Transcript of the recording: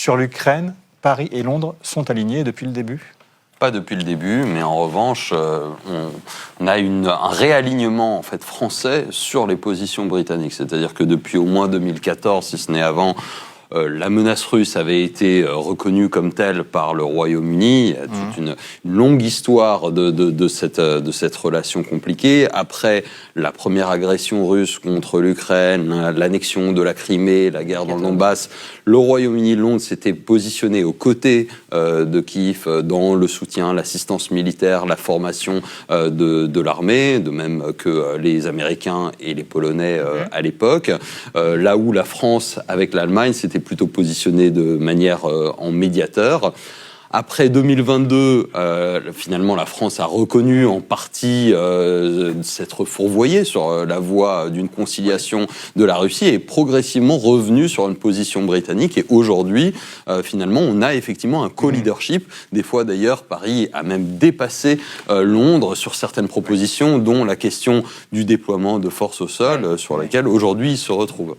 Sur l'Ukraine, Paris et Londres sont alignés depuis le début ? Pas depuis le début, mais en revanche, on a un réalignement en fait, français sur les positions britanniques. C'est-à-dire que depuis au moins 2014, si ce n'est avant, la menace russe avait été reconnue comme telle par le Royaume-Uni. Il y a toute une longue histoire de cette relation compliquée. Après la première agression russe contre l'Ukraine, l'annexion de la Crimée, la guerre dans le Donbass, le Royaume-Uni, Londres s'était positionné aux côtés de Kiev dans le soutien, l'assistance militaire, la formation de l'armée, de même que les Américains et les Polonais à l'époque. Là où la France, avec l'Allemagne, s'était plutôt positionnée de manière en médiateur. Après 2022, finalement, la France a reconnu en partie s'être fourvoyée sur la voie d'une conciliation de la Russie et est progressivement revenue sur une position britannique. Et aujourd'hui, finalement, on a effectivement un co-leadership. Des fois, d'ailleurs, Paris a même dépassé Londres sur certaines propositions, dont la question du déploiement de forces au sol, sur laquelle aujourd'hui il se retrouve.